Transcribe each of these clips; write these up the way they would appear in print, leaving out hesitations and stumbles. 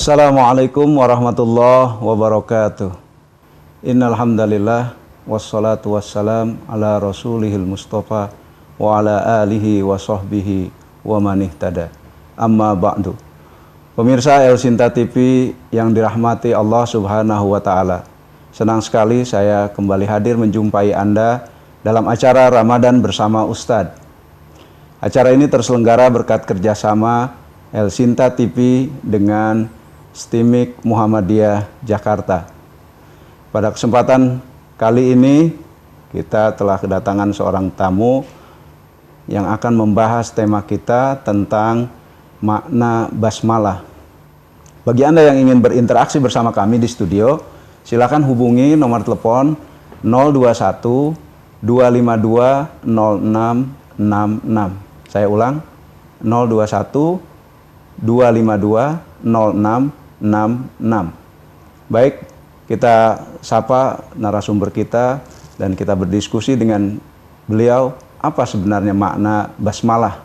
Assalamualaikum warahmatullahi wabarakatuh. Innal hamdalillah wassalatu wassalam ala rasulihil mustafa wa ala alihi wa sahbihi wa man ihtada. Amma ba'du. Pemirsa El Sinta TV yang dirahmati Allah Subhanahu wa taala. Senang sekali saya kembali hadir menjumpai Anda dalam acara Ramadan bersama Ustadz. Acara ini terselenggara berkat kerjasama El Sinta TV dengan STIMIK Muhammadiyah Jakarta. Pada kesempatan kali ini kita telah kedatangan seorang tamu yang akan membahas tema kita tentang makna basmalah. Bagi Anda yang ingin berinteraksi bersama kami di studio, silakan hubungi nomor telepon 021 252 0666. Saya ulang, 021 252 0666. Baik, kita sapa narasumber kita dan kita berdiskusi dengan beliau apa sebenarnya makna basmalah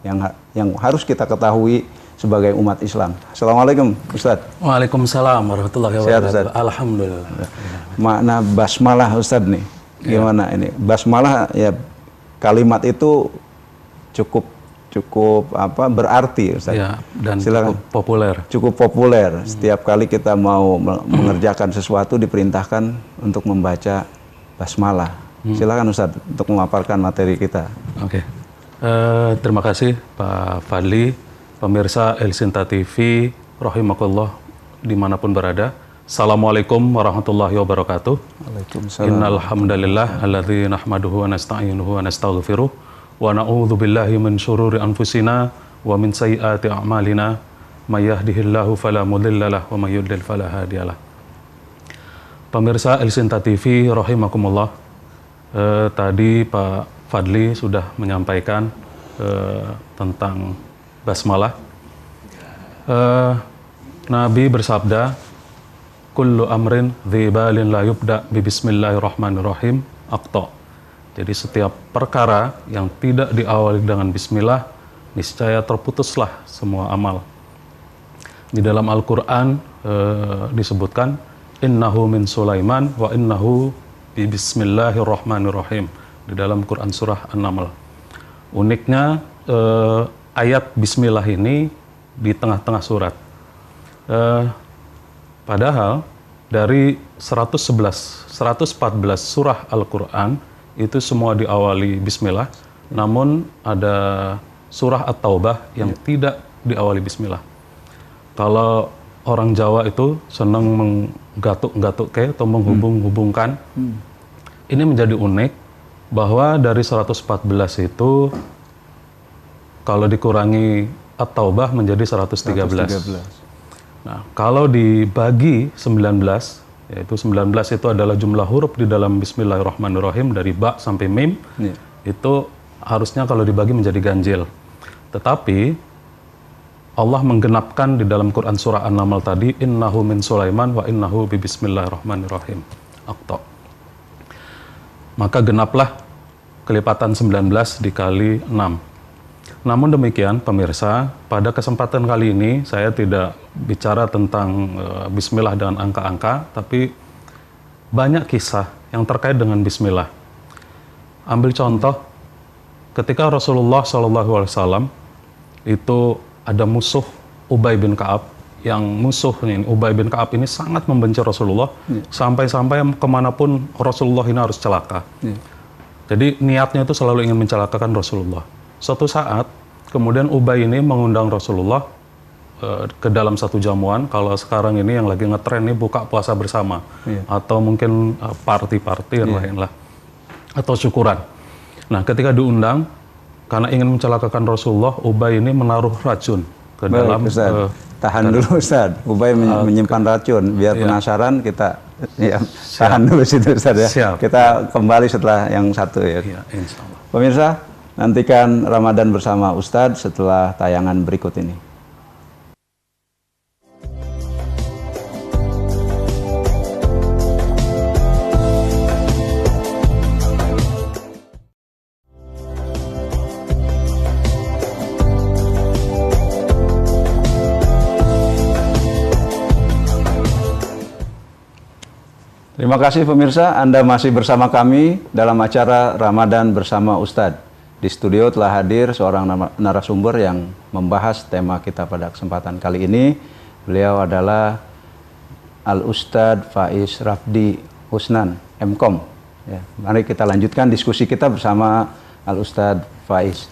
yang harus kita ketahui sebagai umat Islam. Assalamualaikum Ustadz. Waalaikumsalam warahmatullahi wabarakatuh. Sehat, Alhamdulillah. Makna basmalah Ustadz nih, gimana ini? Basmalah ya, kalimat itu cukup berarti Ustaz. Ya, dan silakan. Cukup populer. Setiap kali kita mau mengerjakan sesuatu diperintahkan untuk membaca basmalah. Silakan Ustaz untuk memaparkan materi kita. Oke. Terima kasih Pak Fadli, pemirsa El Sinta TV rahimakumullah dimanapun berada. Assalamualaikum warahmatullahi wabarakatuh. Waalaikumsalam. Innal hamdalillah alladzi nahmaduhu wa nasta'inuhu wa nastaghfiruh. Wa na'udzu billahi min syururi anfusina wa min sayyiati a'malina may yahdihillahu fala mudhillalah wa may yudlil fala hadiyalah. Pemirsa El Sinta TV rahimakumullah, tadi Pak Fadli sudah menyampaikan tentang basmalah. Nabi bersabda, kullu amrin dzibalin la yubda bi bismillahirrahmanirrahim aqta. Jadi setiap perkara yang tidak diawali dengan bismillah, niscaya terputuslah semua amal. Di dalam Al-Quran disebutkan, innahu min Sulaiman wa innahu bi bismillahirrahmanirrahim. Di dalam Quran surah An-Naml. Uniknya ayat bismillah ini di tengah-tengah surat. Padahal dari 114 surah Al-Quran itu semua diawali bismillah, namun ada surah At-Taubah yang tidak diawali bismillah. Kalau orang Jawa itu senang menggatuk-gatuk atau menghubung-hubungkan. Ini menjadi unik bahwa dari 114 itu kalau dikurangi At-Taubah menjadi 113. Nah, kalau dibagi 19, yaitu 19 itu adalah jumlah huruf di dalam Bismillahirrahmanirrahim dari ba sampai mim, itu harusnya kalau dibagi menjadi ganjil. Tetapi Allah menggenapkan di dalam Quran surah An-Naml tadi, innahu min Sulaiman wa innahu bi bismillahirrahmanirrahim aqta. Maka genaplah kelipatan 19 dikali 6. Namun demikian pemirsa, pada kesempatan kali ini saya tidak bicara tentang bismillah dengan angka-angka, tapi banyak kisah yang terkait dengan bismillah. Ambil contoh, ketika Rasulullah SAW itu ada musuh Ubay bin Ka'ab, yang musuhnya Ubay bin Ka'ab ini sangat membenci Rasulullah, sampai-sampai kemanapun Rasulullah ini harus celaka. Jadi niatnya itu selalu ingin mencelakakan Rasulullah. Suatu saat, kemudian Ubay ini mengundang Rasulullah ke dalam satu jamuan. Kalau sekarang ini yang lagi ngetren nih buka puasa bersama, atau mungkin party-party yang lain lah, atau syukuran. Nah, ketika diundang, karena ingin mencelakakan Rasulullah, Ubay ini menaruh racun ke dalam. Tahan dulu Ustaz, Ubay menyimpan racun, biar penasaran kita tahan dulu situ Ustaz ya. Siap. Kita kembali setelah yang satu ya. Insya Allah. Pemirsa, nantikan Ramadan bersama Ustadz setelah tayangan berikut ini. Terima kasih pemirsa, Anda masih bersama kami dalam acara Ramadan bersama Ustadz. Di studio telah hadir seorang narasumber yang membahas tema kita pada kesempatan kali ini. Beliau adalah Al-Ustadz Faiz Rafdi Husnan, MKom. Ya, mari kita lanjutkan diskusi kita bersama Al-Ustadz Faiz.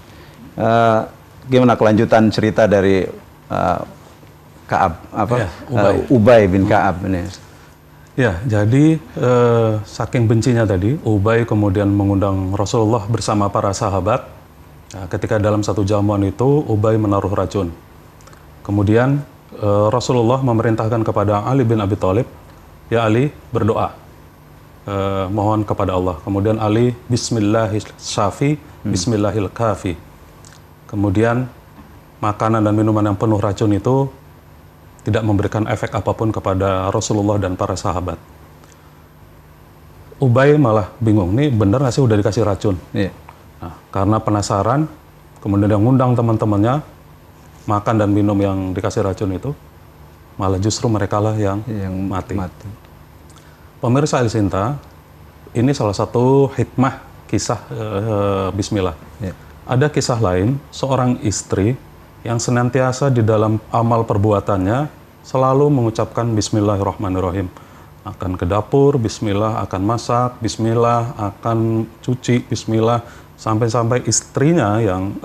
Gimana kelanjutan cerita dari Ubay bin Ka'ab ini? Ya, jadi saking bencinya tadi, Ubay kemudian mengundang Rasulullah bersama para sahabat. Nah, ketika dalam satu jamuan itu, Ubay menaruh racun. Kemudian Rasulullah memerintahkan kepada Ali bin Abi Thalib, ya Ali, berdoa, mohon kepada Allah. Kemudian Ali, Bismillahis-syafi, Bismillahil-kafi. Kemudian makanan dan minuman yang penuh racun itu tidak memberikan efek apapun kepada Rasulullah dan para sahabat. Ubay malah bingung, nih bener nggak sih udah dikasih racun? Yeah. Nah, karena penasaran, kemudian dia ngundang teman-temannya makan dan minum yang dikasih racun itu, malah justru mereka lah yang mati. Pemirsa Al-Sinta, ini salah satu hikmah kisah Bismillah. Yeah. Ada kisah lain, seorang istri yang senantiasa di dalam amal perbuatannya selalu mengucapkan Bismillahirrahmanirrahim. Akan ke dapur, Bismillah, akan masak, Bismillah, akan cuci, Bismillah, sampai-sampai istrinya yang,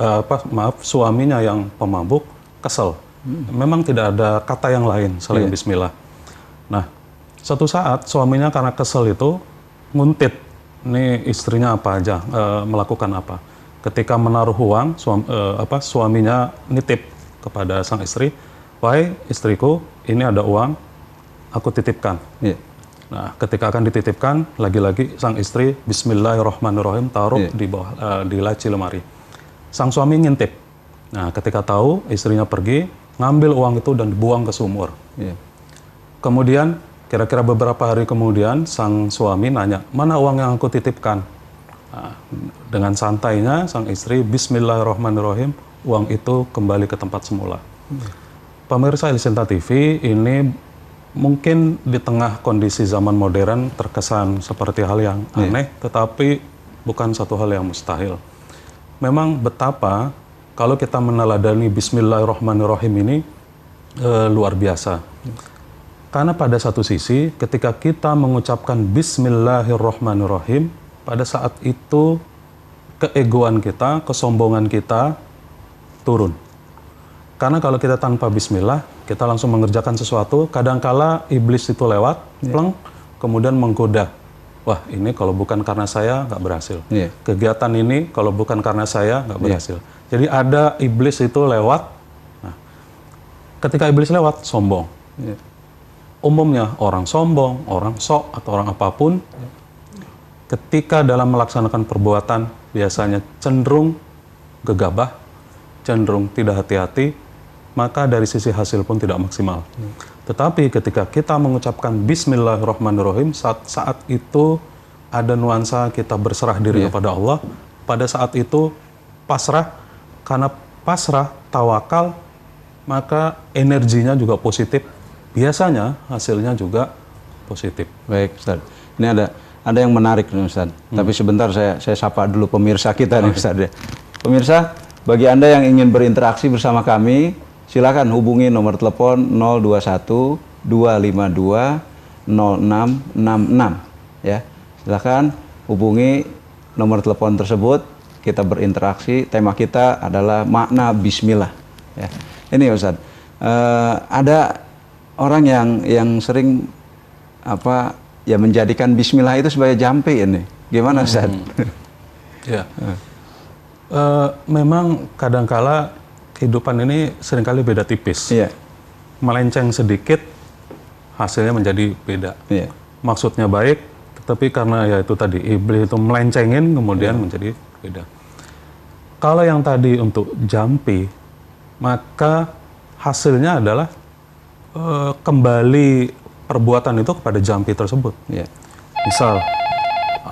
suaminya yang pemabuk kesel. Memang tidak ada kata yang lain selain Bismillah. Nah, suatu saat suaminya karena kesel itu nguntit, nih istrinya apa aja, melakukan apa. Ketika menaruh uang, suaminya nitip kepada sang istri, wahai istriku, ini ada uang, aku titipkan. Yeah. Nah, ketika akan dititipkan, lagi-lagi sang istri, Bismillahirrahmanirrahim, taruh di bawah di laci lemari. Sang suami ngintip. Nah, ketika tahu istrinya pergi, ngambil uang itu dan dibuang ke sumur. Yeah. Kemudian, kira-kira beberapa hari kemudian, sang suami nanya, mana uang yang aku titipkan? Nah, dengan santainya sang istri Bismillahirrahmanirrahim, uang itu kembali ke tempat semula. Pemirsa Al-Sinta TV, ini mungkin di tengah kondisi zaman modern terkesan seperti hal yang aneh, tetapi bukan satu hal yang mustahil. Memang betapa kalau kita meneladani Bismillahirrahmanirrahim ini luar biasa. Karena pada satu sisi ketika kita mengucapkan Bismillahirrahmanirrahim, pada saat itu keegoan kita, kesombongan kita turun. Karena kalau kita tanpa bismillah, kita langsung mengerjakan sesuatu, kadangkala iblis itu lewat, pleng, kemudian menggoda. Wah, ini kalau bukan karena saya, nggak berhasil. Kegiatan ini kalau bukan karena saya, nggak berhasil. Jadi ada iblis itu lewat. Nah, ketika iblis lewat, sombong. Umumnya orang sombong, orang sok, atau orang apapun, ketika dalam melaksanakan perbuatan biasanya cenderung gegabah, cenderung tidak hati-hati, maka dari sisi hasil pun tidak maksimal. Tetapi ketika kita mengucapkan Bismillahirrahmanirrahim, saat itu ada nuansa kita berserah diri kepada Allah. Pada saat itu pasrah, karena pasrah, tawakal, maka energinya juga positif. Biasanya hasilnya juga positif. Baik, Ustaz. Ini ada yang menarik nih Ustaz. Tapi sebentar saya sapa dulu pemirsa kita nih Ustaz. Pemirsa, bagi Anda yang ingin berinteraksi bersama kami, silakan hubungi nomor telepon 021 252 0666 ya. Silakan hubungi nomor telepon tersebut, kita berinteraksi. Tema kita adalah makna bismillah ya. Ini Ustaz. Ada orang yang sering menjadikan bismillah itu sebagai jampi ini. Gimana Ustaz? Ya. Memang kadangkala kehidupan ini seringkali beda tipis. Yeah. Melenceng sedikit, hasilnya menjadi beda. Yeah. Maksudnya baik, tetapi karena ya itu tadi, iblis itu melencengin, kemudian menjadi beda. Kalau yang tadi untuk jampi, maka hasilnya adalah kembali perbuatan itu kepada jampi tersebut. Yeah. Misal,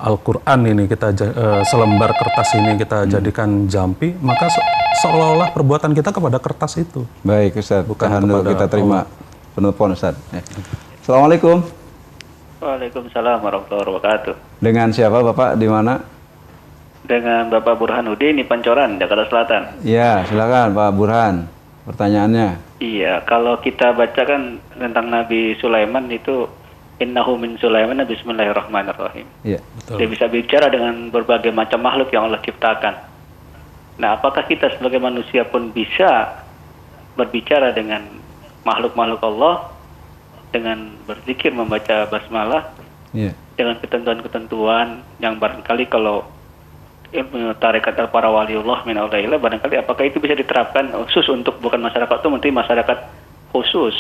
Al-Quran ini kita selembar kertas ini kita jadikan jampi, maka seolah-olah perbuatan kita kepada kertas itu. Baik Ustaz, bukan kepada kita terima penelpon Ustaz. Ya. Assalamualaikum. Waalaikumsalam warahmatullahi wabarakatuh. Dengan siapa Bapak? Di mana? Dengan Bapak Burhanuddin di Pancoran, Jakarta Selatan. Ya, silakan Pak Burhan. Pertanyaannya. Iya, kalau kita baca kan tentang Nabi Sulaiman itu innahu min Sulaiman bismillahirrahmanirrahim. Iya. Betul. Dia bisa bicara dengan berbagai macam makhluk yang Allah ciptakan. Nah, apakah kita sebagai manusia pun bisa berbicara dengan makhluk-makhluk Allah dengan berzikir membaca basmalah Iya. dengan ketentuan-ketentuan yang barangkali kalau ilmu tarekat para waliullah min aulaillah barangkali apakah itu bisa diterapkan khusus untuk bukan masyarakat umum tapi masyarakat khusus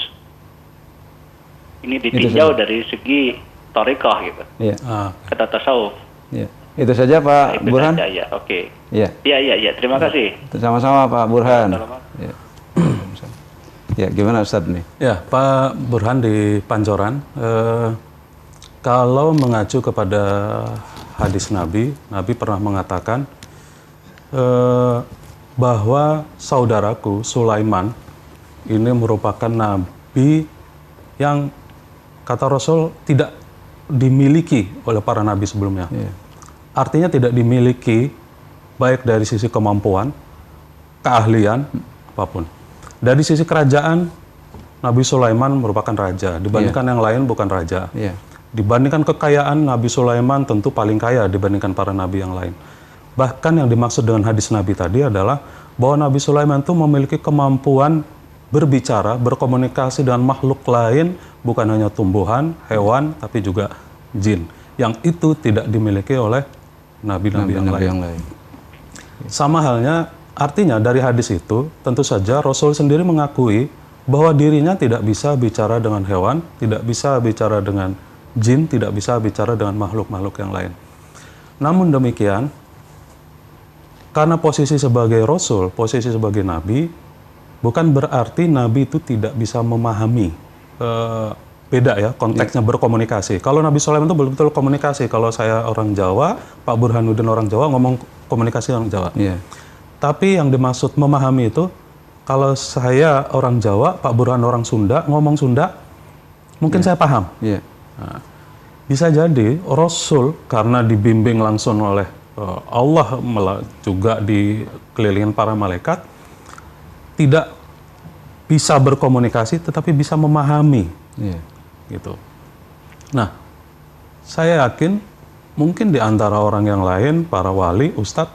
ini ditinjau dari segi tarekah gitu Iya. kata tasawuf. Iya. Itu saja Pak Itu Burhan. saja, ya, oke. Iya. Iya, terima kasih. Sama-sama Pak Burhan. Assalamualaikum. Ya. Ya, gimana Ustadz nih? Ya, Pak Burhan di Pancoran, kalau mengacu kepada hadis Nabi, Nabi pernah mengatakan bahwa saudaraku Sulaiman ini merupakan nabi yang kata Rasul tidak dimiliki oleh para nabi sebelumnya. Iya. Artinya tidak dimiliki baik dari sisi kemampuan, keahlian, apapun. Dari sisi kerajaan, Nabi Sulaiman merupakan raja. Dibandingkan yang lain bukan raja. Iya. Dibandingkan kekayaan, Nabi Sulaiman tentu paling kaya dibandingkan para nabi yang lain. Bahkan yang dimaksud dengan hadis Nabi tadi adalah bahwa Nabi Sulaiman itu memiliki kemampuan berbicara, berkomunikasi dengan makhluk lain, bukan hanya tumbuhan, hewan, tapi juga jin. Yang itu tidak dimiliki oleh nabi-nabi yang lain. Sama halnya, artinya dari hadis itu, tentu saja Rasul sendiri mengakui bahwa dirinya tidak bisa bicara dengan hewan, tidak bisa bicara dengan jin, tidak bisa bicara dengan makhluk-makhluk yang lain. Namun demikian, karena posisi sebagai Rasul, posisi sebagai Nabi, bukan berarti Nabi itu tidak bisa memahami. Beda ya, konteksnya berkomunikasi. Kalau Nabi Sulaiman itu betul-betul komunikasi. Kalau saya orang Jawa, Pak Burhanuddin orang Jawa, ngomong komunikasi orang Jawa. Iya. Tapi yang dimaksud memahami itu, kalau saya orang Jawa, Pak Burhan orang Sunda, ngomong Sunda, mungkin saya paham. Iya. Nah, bisa jadi Rasul karena dibimbing langsung oleh Allah, juga dikelilingin para malaikat, tidak bisa berkomunikasi tetapi bisa memahami. Iya. Gitu. Nah, saya yakin mungkin di antara orang yang lain, para wali, ustadz,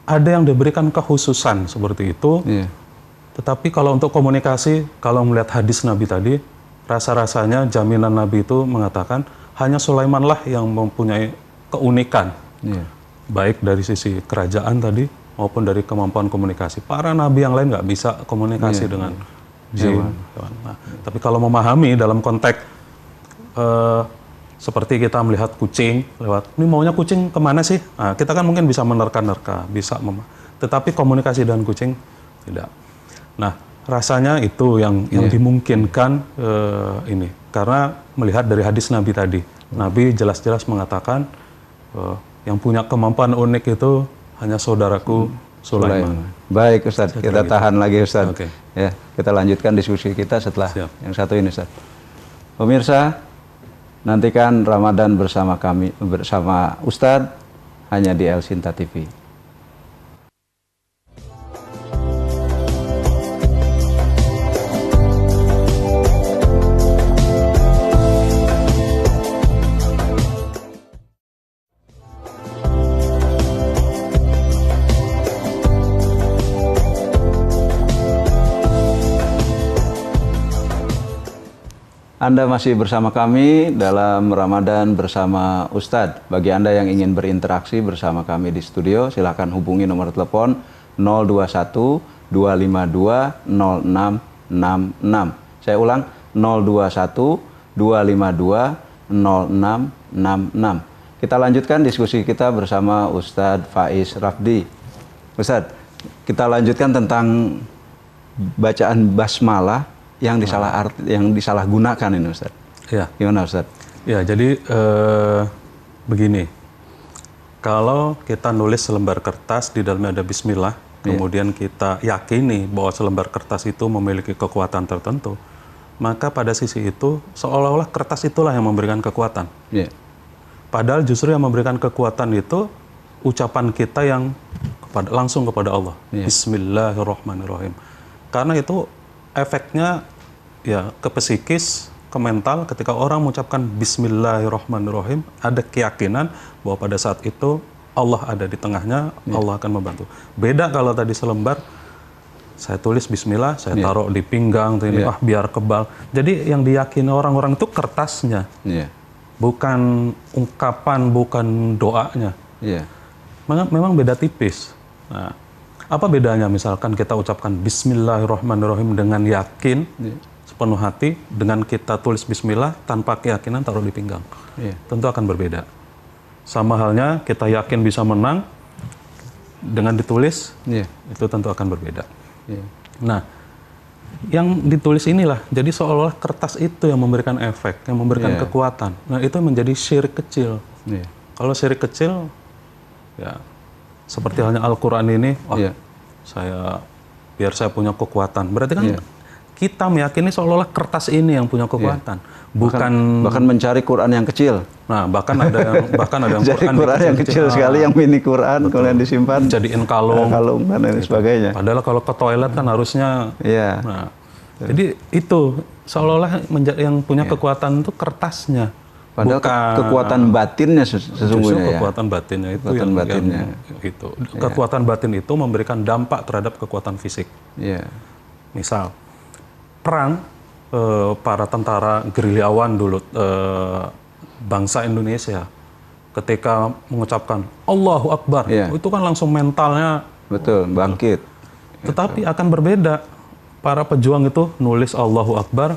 ada yang diberikan kekhususan seperti itu. Iya. Tetapi kalau untuk komunikasi, kalau melihat hadis Nabi tadi, rasa-rasanya jaminan Nabi itu mengatakan hanya Sulaimanlah yang mempunyai keunikan, baik dari sisi kerajaan tadi maupun dari kemampuan komunikasi. Para nabi yang lain nggak bisa komunikasi dengan jin. Nah, tapi kalau memahami dalam konteks seperti kita melihat kucing lewat, ini maunya kucing kemana sih? Nah, kita kan mungkin bisa menerka-nerka, bisa tetapi komunikasi dengan kucing tidak. Nah, rasanya itu yang dimungkinkan ini, karena melihat dari hadis Nabi tadi, Nabi jelas-jelas mengatakan yang punya kemampuan unik itu hanya saudaraku Sulaiman. Baik Ustaz, kita tahan lagi Ustaz. Oke. Ya, kita lanjutkan diskusi kita setelah yang satu ini Ustaz. Pemirsa, nantikan Ramadan bersama kami, bersama Ustadz, hanya di El Sinta TV. Anda masih bersama kami dalam Ramadan bersama Ustadz. Bagi Anda yang ingin berinteraksi bersama kami di studio, silakan hubungi nomor telepon 021 252 0666. Saya ulang, 021 252 0666. Kita lanjutkan diskusi kita bersama Ustadz Faiz Rafdi. Ustadz, kita lanjutkan tentang bacaan basmalah yang disalahgunakan ini Ustaz. Ya. Gimana Ustaz? Ya, jadi begini. Kalau kita nulis selembar kertas di dalamnya ada bismillah, kemudian kita yakini bahwa selembar kertas itu memiliki kekuatan tertentu, maka pada sisi itu seolah-olah kertas itulah yang memberikan kekuatan. Iya. Padahal justru yang memberikan kekuatan itu ucapan kita yang langsung kepada Allah. Iya. Bismillahirrahmanirrahim. Karena itu efeknya ya ke psikis, ke mental. Ketika orang mengucapkan Bismillahirrahmanirrahim, ada keyakinan bahwa pada saat itu Allah ada di tengahnya, Allah akan membantu. Beda kalau tadi selembar, saya tulis Bismillah, saya taruh di pinggang, biar kebal. Jadi yang diyakini orang-orang itu kertasnya. Iya. Bukan ungkapan, bukan doanya. Iya. Memang beda tipis. Nah, apa bedanya misalkan kita ucapkan Bismillahirrahmanirrahim dengan yakin, sepenuh hati, dengan kita tulis Bismillah tanpa keyakinan taruh di pinggang? Iya. Tentu akan berbeda. Sama halnya kita yakin bisa menang dengan ditulis, itu tentu akan berbeda. Iya. Nah, yang ditulis inilah, jadi seolah-olah kertas itu yang memberikan efek, yang memberikan kekuatan. Nah, itu menjadi syirik kecil. Iya. Kalau syirik kecil, ya seperti halnya Al-Quran ini, biar saya punya kekuatan. Berarti kan kita meyakini seolah-olah kertas ini yang punya kekuatan, bahkan mencari Quran yang kecil. Nah, bahkan ada yang jadi Quran yang kecil sekali, yang mini Quran, kemudian disimpan, jadiin kalung dan lain sebagainya. Padahal kalau ke toilet kan harusnya. Iya. Nah, jadi itu seolah-olah yang punya kekuatan itu kertasnya. Padahal kekuatan batinnya sesungguhnya kekuatan batinnya itu kekuatan batinnya. Itu. Kekuatan batin itu memberikan dampak terhadap kekuatan fisik. Iya. Misal perang, para tentara gerilyawan dulu bangsa Indonesia ketika mengucapkan Allahu Akbar, itu kan langsung mentalnya bangkit. Tetapi akan berbeda. Para pejuang itu nulis Allahu Akbar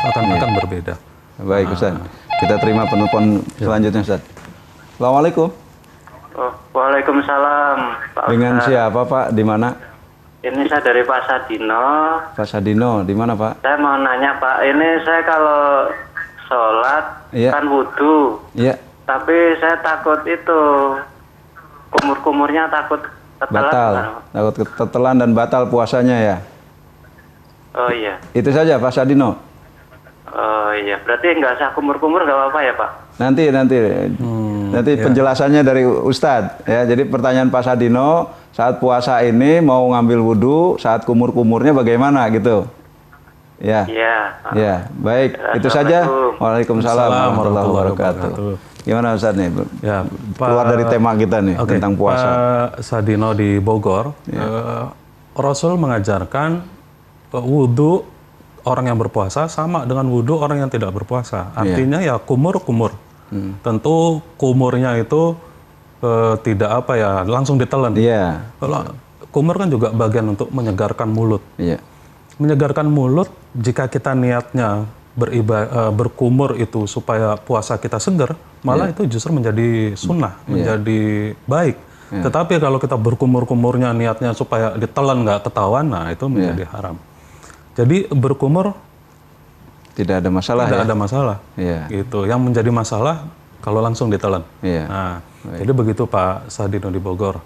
akan berbeda. Baik, Ustaz. Kita terima penelpon selanjutnya, Ustaz. Assalamualaikum. Waalaikumsalam, Pak Ustaz. Dengan siapa, Pak? Di mana? Ini saya dari Pak Sadino. Pak Sadino, di mana, Pak? Saya mau nanya, Pak. Ini saya kalau sholat kan wudhu. Iya. Tapi saya takut itu kumur-kumurnya takut ketelan. Batal. Takut ketelan dan batal puasanya ya. Oh iya. Itu saja, Pak Sadino. Oh iya. Berarti nggak usah kumur-kumur nggak apa-apa ya, Pak? Nanti penjelasannya dari Ustadz ya. Jadi pertanyaan Pak Sadino, saat puasa ini mau ngambil wudhu, saat kumur-kumurnya bagaimana gitu? Ya. Iya. Ya, baik. Itu saja. Waalaikumsalam warahmatullahi wabarakatuh. Gimana Ustadz nih? Ya, keluar dari tema kita nih tentang puasa. Pak Sadino di Bogor, Rasul mengajarkan wudhu orang yang berpuasa sama dengan wudhu orang yang tidak berpuasa. Artinya ya kumur-kumur. Tentu kumurnya itu tidak langsung ditelan. Kalau kumur kan juga bagian untuk menyegarkan mulut. Menyegarkan mulut, jika kita niatnya berkumur itu supaya puasa kita segar, malah itu justru menjadi sunnah, menjadi baik. Tetapi kalau kita berkumur-kumurnya niatnya supaya ditelan nggak ketahuan, nah itu menjadi haram. Jadi berkumur tidak ada masalah. Tidak ada masalah. Gitu. Yang menjadi masalah kalau langsung ditelan. Nah, jadi begitu Pak Sadino di Bogor.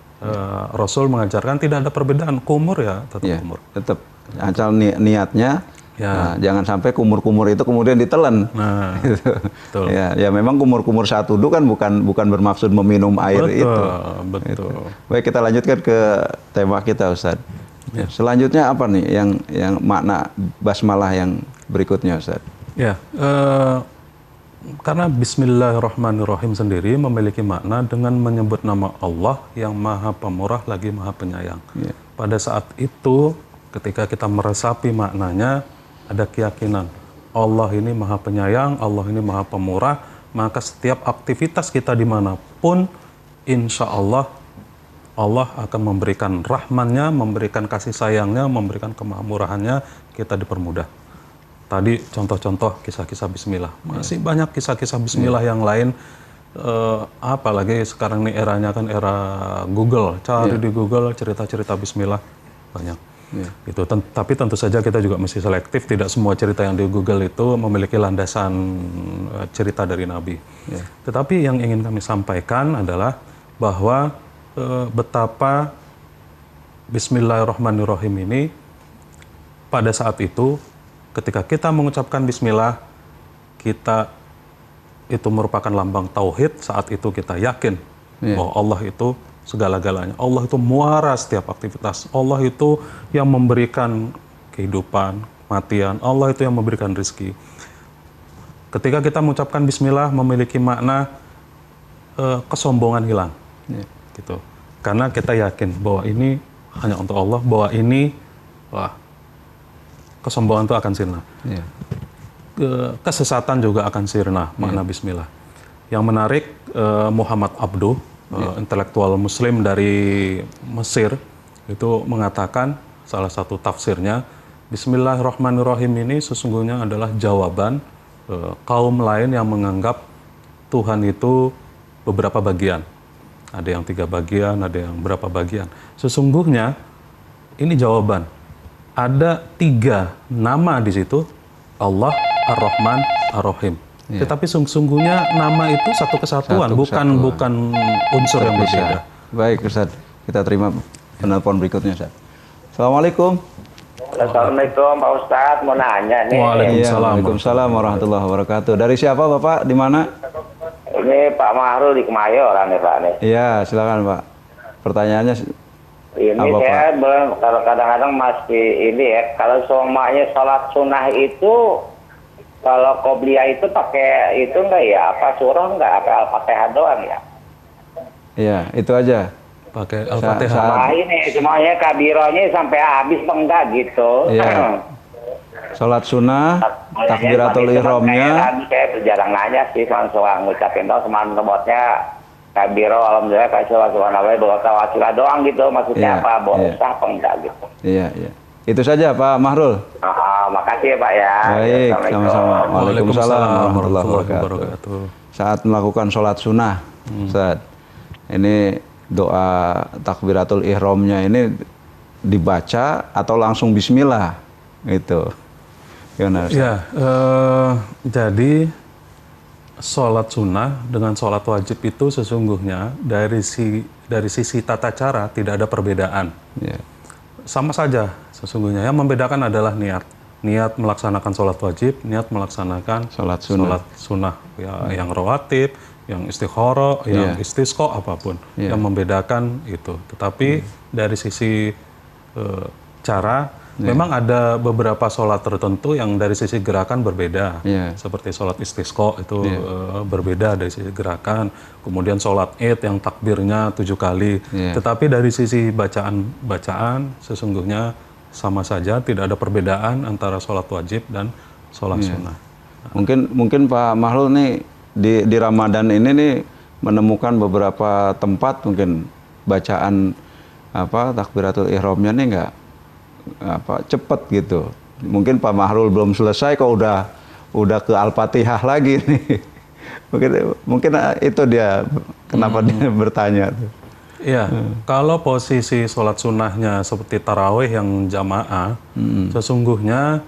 Rasul mengajarkan tidak ada perbedaan, kumur ya tetap kumur. Tetap. Asal niatnya, jangan sampai kumur-kumur itu kemudian ditelan. Nah, betul. Ya memang kumur-kumur saat wudhu kan bukan bermaksud meminum air itu. Betul. Baik, kita lanjutkan ke tema kita, Ustaz. Selanjutnya apa nih yang makna basmalah yang berikutnya, Ustaz? Karena Bismillahirrahmanirrahim sendiri memiliki makna dengan menyebut nama Allah yang Maha Pemurah lagi Maha Penyayang. Pada saat itu, ketika kita meresapi maknanya, ada keyakinan Allah ini Maha Penyayang, Allah ini Maha Pemurah, maka setiap aktivitas kita dimanapun, insya Allah akan memberikan rahmannya, memberikan kasih sayangnya, memberikan kemahamurahannya, kita dipermudah. Tadi contoh-contoh kisah-kisah bismillah. Masih banyak kisah-kisah bismillah yang lain. Apalagi sekarang ini eranya kan era Google. Cari di Google cerita-cerita bismillah banyak. Gitu. Tapi tentu saja kita juga mesti selektif. Tidak semua cerita yang di Google itu memiliki landasan cerita dari Nabi. Tetapi yang ingin kami sampaikan adalah bahwa betapa Bismillahirrahmanirrahim ini pada saat itu ketika kita mengucapkan bismillah, kita itu merupakan lambang tauhid. Saat itu kita yakin bahwa Allah itu segala-galanya. Allah itu muara setiap aktivitas. Allah itu yang memberikan kehidupan, kematian. Allah itu yang memberikan rezeki. Ketika kita mengucapkan bismillah memiliki makna kesombongan hilang. Gitu. Karena kita yakin bahwa ini hanya untuk Allah, bahwa ini kesombongan itu akan sirna. Kesesatan juga akan sirna, makna bismillah. Yang menarik, Muhammad Abduh, intelektual muslim dari Mesir, itu mengatakan salah satu tafsirnya, Bismillahirrahmanirrahim ini sesungguhnya adalah jawaban kaum lain yang menganggap Tuhan itu beberapa bagian. Ada yang 3 bagian, ada yang berapa bagian. Sesungguhnya ini jawaban. Ada 3 nama di situ, Allah, Ar-Rahman, Ar-Rahim. Tetapi sungguhnya nama itu satu kesatuan, bukan unsur yang berbeda. Baik Ustaz, kita terima penelpon berikutnya Ustaz. Assalamualaikum. Assalamualaikum Pak Ustadz, mau nanya nih. Waalaikumsalam warahmatullahi wabarakatuh. Dari siapa Bapak? Di mana? Ini Pak Mahrul di Kemayoran nih Pak nih. Iya, silakan Pak. Pertanyaannya ini apa, saya Pak? kalau kadang-kadang masih ini ya, kalau semuanya sholat sunnah itu, kalau qobliyah itu pakai itu enggak ya? Apa surah enggak? Apa Al-Fatihah doang ya? Iya, itu aja. Pakai Al-Fatihah. Nah ini semuanya kabironya sampai habis enggak gitu. Iya. Sholat sunnah, takbiratul ihramnya. Saya jarang nanya sih, soal ngucapin tau semangat robotnya kabiro, alhamdulillah, kasih subhanallah, berkata doang gitu. Maksudnya apa? Sah apa enggak gitu. Iya. Itu saja Pak Mahrul. Makasih ya Pak ya. Baik, sama-sama. Waalaikumsalam warahmatullahi wabarakatuh. wabarakatuh. Saat melakukan sholat sunnah, Ustaz, ini doa takbiratul ihramnya ini dibaca atau langsung bismillah gitu. Gimana, Ustaz? Ya, jadi sholat sunnah dengan sholat wajib itu sesungguhnya dari sisi tata cara tidak ada perbedaan. Sama saja sesungguhnya. Yang membedakan adalah niat melaksanakan sholat wajib, niat melaksanakan sholat sunnah ya, yang rawatib, yang istikharah, yang istisqa, apapun. Yang membedakan itu. Tetapi dari sisi cara, memang ada beberapa sholat tertentu yang dari sisi gerakan berbeda. Seperti sholat istisqa itu berbeda dari sisi gerakan. Kemudian sholat id yang takbirnya 7 kali. Tetapi dari sisi bacaan sesungguhnya sama saja, tidak ada perbedaan antara sholat wajib dan sholat sunnah. Mungkin Pak Mahrul nih di Ramadan ini nih menemukan beberapa tempat mungkin bacaan takbiratul ihramnya nih nggak cepet gitu. Mungkin Pak Mahrul belum selesai kok udah ke Al-Fatihah lagi nih. mungkin itu dia kenapa dia bertanya tuh. Iya, kalau posisi sholat sunnahnya seperti tarawih yang jamaah, sesungguhnya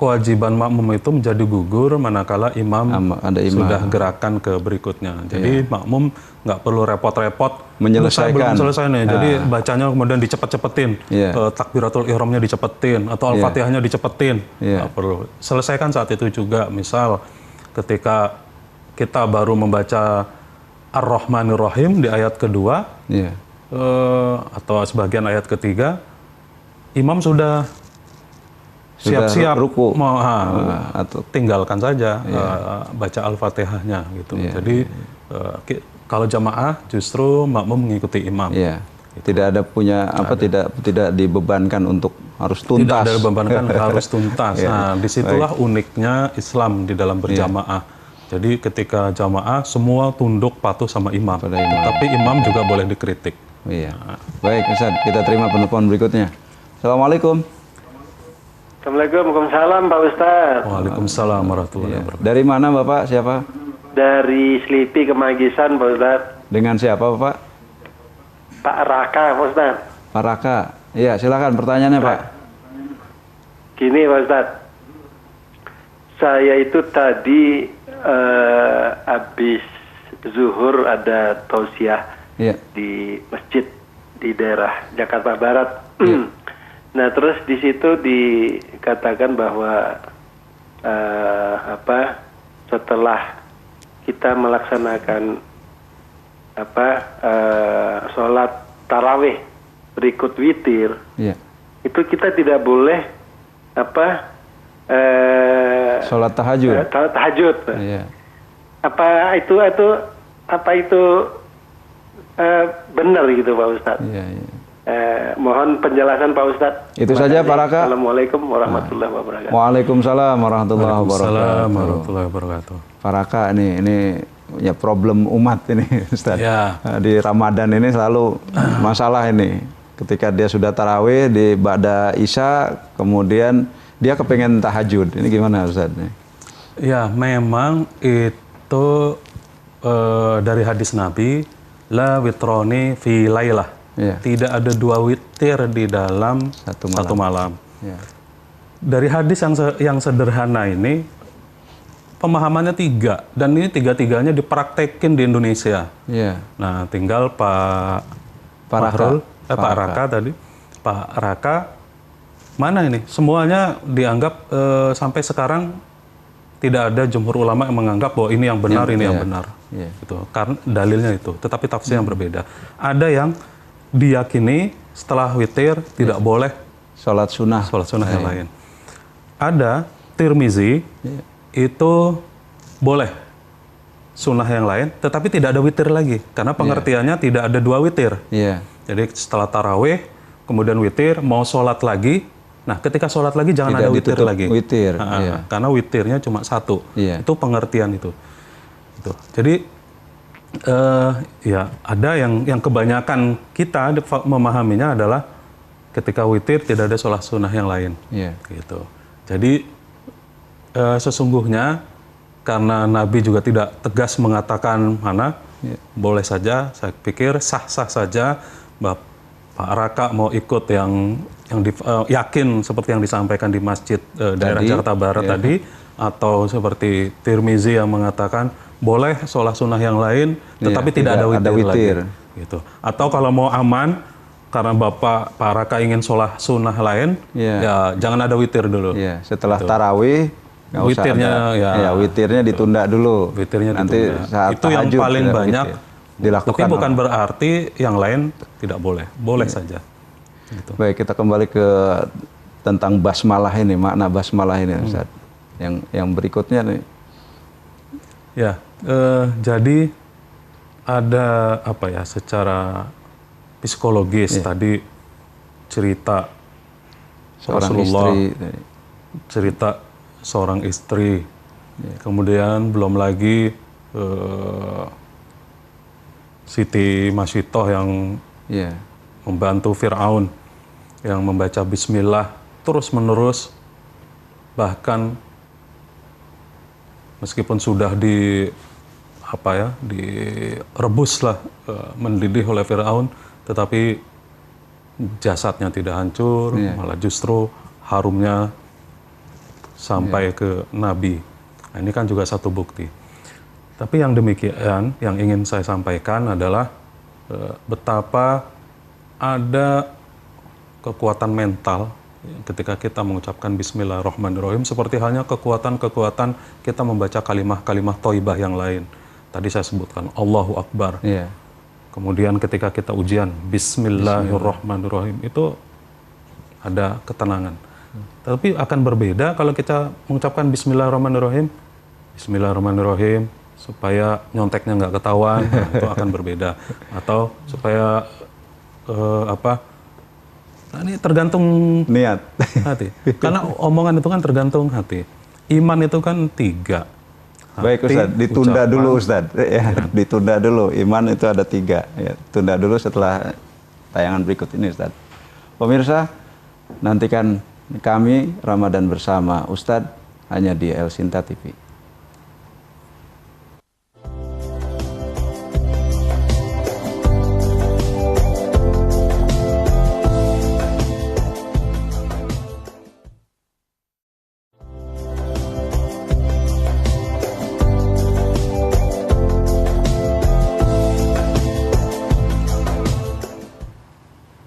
kewajiban makmum itu menjadi gugur manakala imam sudah gerakan ke berikutnya. Jadi makmum nggak perlu repot-repot menyelesaikan. Belum selesai nih, jadi bacanya kemudian dicepet-cepetin, takbiratul ihramnya dicepetin, atau Al-Fatihahnya dicepetin. Nggak perlu. Selesaikan saat itu juga. Misal ketika kita baru membaca Ar-Rahmanir-Rahim di ayat kedua, atau sebagian ayat ketiga, imam sudah siap-siap ruku, atau tinggalkan saja baca Al-Fatihahnya gitu. Jadi kalau jamaah justru makmum mengikuti imam. Gitu. Tidak ada punya tidak dibebankan untuk harus tuntas. Tidak ada dibebankan harus tuntas. Nah, disitulah uniknya Islam di dalam berjamaah. Jadi ketika jamaah semua tunduk patuh sama imam. Tapi imam juga boleh dikritik. Baik Ustaz, kita terima penelpon berikutnya. Assalamualaikum. Assalamualaikum, Waalaikumsalam Pak Ustaz. Waalaikumsalam warahmatullahi wabarakatuh. Dari mana Bapak? Siapa? Dari Selipi Kemagisan Pak Ustaz. Dengan siapa Bapak? Pak Raka Pak Ustaz. Pak Raka. Iya, silakan pertanyaannya Pak. Gini Pak Ustaz. Saya itu tadi habis zuhur ada tausiah di masjid di daerah Jakarta Barat. Nah terus di situ di dikatakan bahwa setelah kita melaksanakan sholat tarawih berikut witir, itu kita tidak boleh sholat tahajud. Tahajud. Apa itu benar gitu Pak Ustadz? Mohon penjelasan Pak Ustadz. Itu saja Pak Raka. Assalamualaikum warahmatullahi wabarakatuh. Waalaikumsalam warahmatullahi wabarakatuh. Pak Raka, ini ya problem umat ini Ustadz. Ya. Di Ramadan ini selalu masalah ini. Ketika dia sudah tarawih di ba'da Isya, kemudian dia kepengen tahajud. Ini gimana Ustadz? Ya, memang itu dari hadis Nabi, la witroni fi lailah. Tidak ada 2 witir di dalam satu malam. Dari hadis yang sederhana ini, pemahamannya 3, dan ini 3-tiganya dipraktekin di Indonesia. Nah, tinggal Pak Raka mana ini? Semuanya dianggap sampai sekarang tidak ada jumhur ulama yang menganggap bahwa ini yang benar, ini yang benar. Gitu. Karena dalilnya itu, tetapi tafsir yang berbeda. Ada yang diyakini setelah witir tidak boleh sholat sunnah yang lain. Ada Tirmizi itu boleh sunnah yang lain, tetapi tidak ada witir lagi, karena pengertiannya tidak ada 2 witir. Jadi setelah tarawih, kemudian witir, mau sholat lagi. Nah, ketika sholat lagi jangan tidak ada witir lagi. Karena witirnya cuma 1. Itu pengertian itu. Jadi ya ada yang kebanyakan kita memahaminya adalah ketika witir tidak ada sholat sunnah yang lain. Gitu. Jadi sesungguhnya karena Nabi juga tidak tegas mengatakan mana, boleh saja, saya pikir sah-sah saja Pak Raka mau ikut yang yakin seperti yang disampaikan di masjid daerah Jakarta Barat tadi, atau seperti Tirmizi yang mengatakan boleh sholat sunnah yang lain, tetapi tidak ada witir. Gitu. Atau kalau mau aman, karena Pak Raka ingin sholat sunnah lain, ya jangan ada witir dulu. Setelah tarawih, witirnya ditunda dulu. Nanti saat itu yang paling banyak dilakukan. Tapi bukan berarti yang lain tidak boleh. Boleh saja. Gitu. Baik, kita kembali ke tentang basmalah ini, makna basmalah ini, Ustaz. Yang berikutnya nih. Ya, jadi ada secara psikologis tadi cerita Rasulullah, cerita seorang istri, kemudian belum lagi Siti Masyitoh yang membantu Fir'aun, yang membaca Bismillah terus-menerus, bahkan meskipun sudah direbus lah, mendidih oleh Fir'aun, tetapi jasadnya tidak hancur, malah justru harumnya sampai ke Nabi. Nah, ini kan juga satu bukti. Tapi yang demikian, yang ingin saya sampaikan adalah betapa ada kekuatan mental ketika kita mengucapkan Bismillahirrahmanirrahim, seperti halnya kekuatan-kekuatan kita membaca kalimah-kalimah thayyibah yang lain. Tadi saya sebutkan Allahu Akbar. Kemudian ketika kita ujian Bismillahirrahmanirrahim, itu ada ketenangan. Tapi akan berbeda kalau kita mengucapkan Bismillahirrahmanirrahim, Bismillahirrahmanirrahim, supaya nyonteknya nggak ketahuan, itu akan berbeda. Atau supaya nah, ini tergantung niat hati. Karena omongan itu kan tergantung hati. Iman itu kan 3. Hati, baik Ustaz, ditunda ucapan, dulu Ustaz. Ditunda dulu. Iman itu ada 3. Tunda dulu setelah tayangan berikut ini Ustaz. Pemirsa, nantikan kami Ramadan bersama Ustaz hanya di El Sinta TV.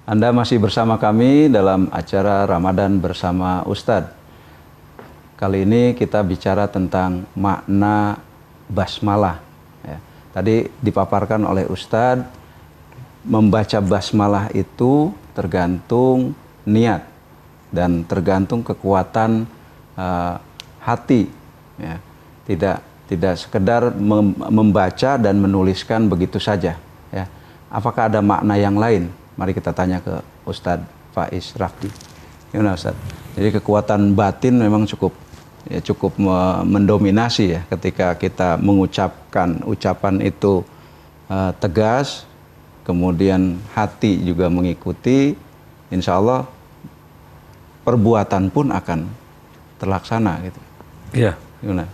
Anda masih bersama kami dalam acara Ramadan bersama Ustadz. Kali ini kita bicara tentang makna basmalah. Ya. Tadi dipaparkan oleh Ustadz, membaca basmalah itu tergantung niat dan tergantung kekuatan hati. Ya. Tidak sekedar membaca dan menuliskan begitu saja. Ya. Apakah ada makna yang lain? Mari kita tanya ke Ustadz Faiz Rafdi. Gimana Ustadz? Jadi kekuatan batin memang cukup mendominasi ya ketika kita mengucapkan ucapan itu tegas, kemudian hati juga mengikuti, insya Allah perbuatan pun akan terlaksana gitu. Iya. Gimana?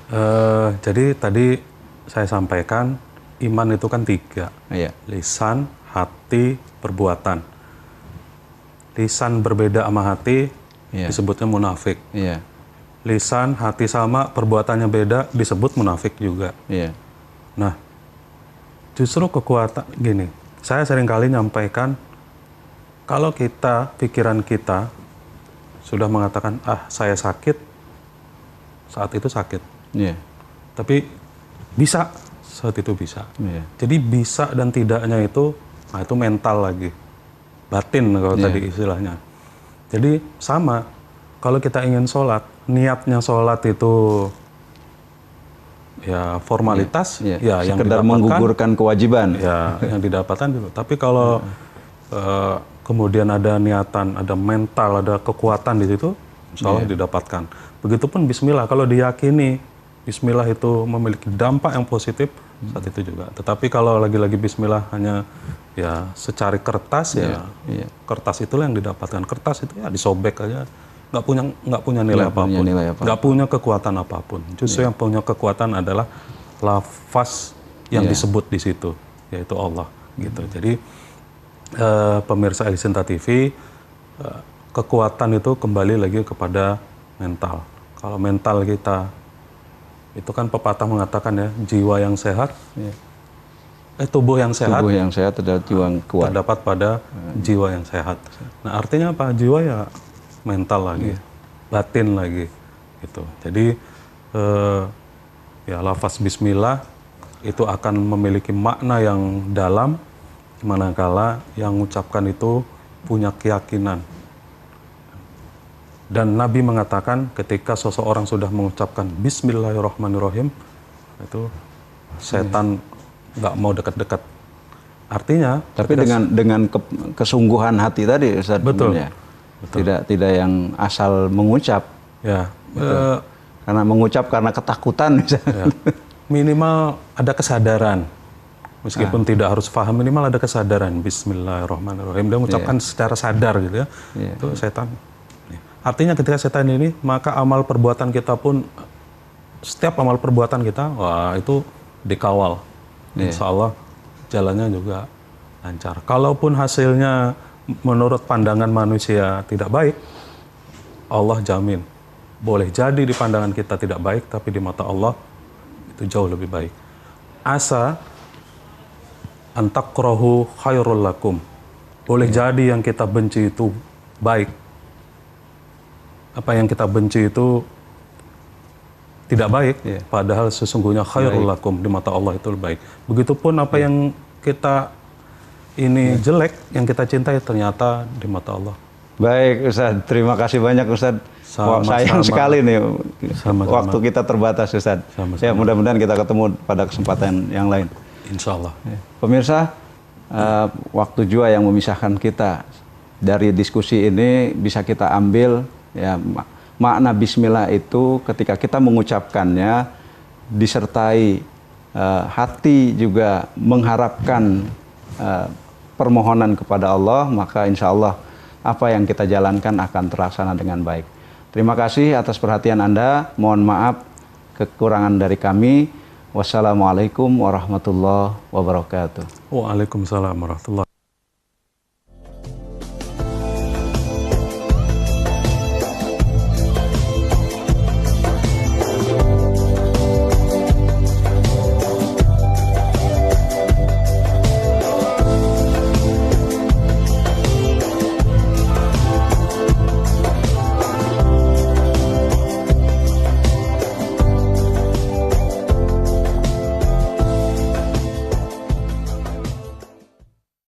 Jadi tadi saya sampaikan iman itu kan 3, Iya. lisan, hati, perbuatan. Lisan berbeda sama hati, Iya. disebutnya munafik. Iya. Lisan, hati sama, perbuatannya beda, disebut munafik juga. Iya. Nah, justru kekuatan gini, saya seringkali nyampaikan kalau pikiran kita sudah mengatakan, saya sakit, saat itu sakit. Iya. Tapi bisa, saat itu bisa. Iya. Jadi bisa dan tidaknya itu, itu mental lagi. Batin kalau tadi istilahnya. Jadi sama, kalau kita ingin sholat, niatnya sholat itu ya formalitas, ya yang sekedar didapatkan, menggugurkan kewajiban. ya yang didapatkan dulu. Tapi kalau kemudian ada niatan, ada mental, ada kekuatan di situ, insya Allah didapatkan. Begitupun Bismillah, kalau diyakini Bismillah itu memiliki dampak yang positif, saat itu juga. Tetapi kalau lagi-lagi Bismillah hanya ya secari kertas, kertas itulah yang didapatkan. Kertas itu ya disobek aja, nggak punya nilai apapun, nggak punya kekuatan apapun. Justru yang punya kekuatan adalah lafaz yang disebut di situ, yaitu Allah. Gitu. Jadi pemirsa Elisinta TV, kekuatan itu kembali lagi kepada mental. Kalau mental kita, itu kan pepatah mengatakan ya, jiwa yang sehat, tubuh yang sehat. Tubuh yang sehat adalah jiwa yang kuat. Terdapat pada jiwa yang sehat. Nah artinya apa? Jiwa ya mental lagi, batin lagi, gitu. Jadi ya lafaz Bismillah itu akan memiliki makna yang dalam, manakala yang mengucapkan itu punya keyakinan. Dan Nabi mengatakan ketika seseorang sudah mengucapkan Bismillahirrahmanirrahim, itu setan nggak mau dekat-dekat. Artinya, tapi dengan kesungguhan hati tadi, Ustaz. Betul. Tidak yang asal mengucap. Ya. Karena mengucap karena ketakutan misalnya. Minimal ada kesadaran. Meskipun tidak harus paham, minimal ada kesadaran. Bismillahirrahmanirrahim. Dia mengucapkan secara sadar gitu ya. Itu setan. Artinya ketika setan ini, maka amal perbuatan kita pun, setiap amal perbuatan kita, itu dikawal. Insya Allah jalannya juga lancar. Kalaupun hasilnya menurut pandangan manusia tidak baik, Allah jamin. Boleh jadi di pandangan kita tidak baik, tapi di mata Allah itu jauh lebih baik. Asa antakrahu khairul lakum. Boleh jadi yang kita benci itu baik. Apa yang kita benci itu tidak baik, padahal sesungguhnya khairul lakum, di mata Allah itu lebih baik. Begitupun apa yang kita ini jelek, yang kita cintai ternyata di mata Allah. Baik Ustaz, terima kasih banyak Ustaz. Sayang sekali nih waktu kita terbatas Ustaz. Ya mudah-mudahan kita ketemu pada kesempatan yang lain. Insya Allah. Pemirsa, waktu jua yang memisahkan kita. Dari diskusi ini bisa kita ambil ya, makna Bismillah itu ketika kita mengucapkannya disertai hati juga mengharapkan permohonan kepada Allah, maka insya Allah apa yang kita jalankan akan terlaksana dengan baik. Terima kasih atas perhatian Anda. Mohon maaf kekurangan dari kami. Wassalamualaikum warahmatullahi wabarakatuh. Waalaikumsalam warahmatullahi wabarakatuh.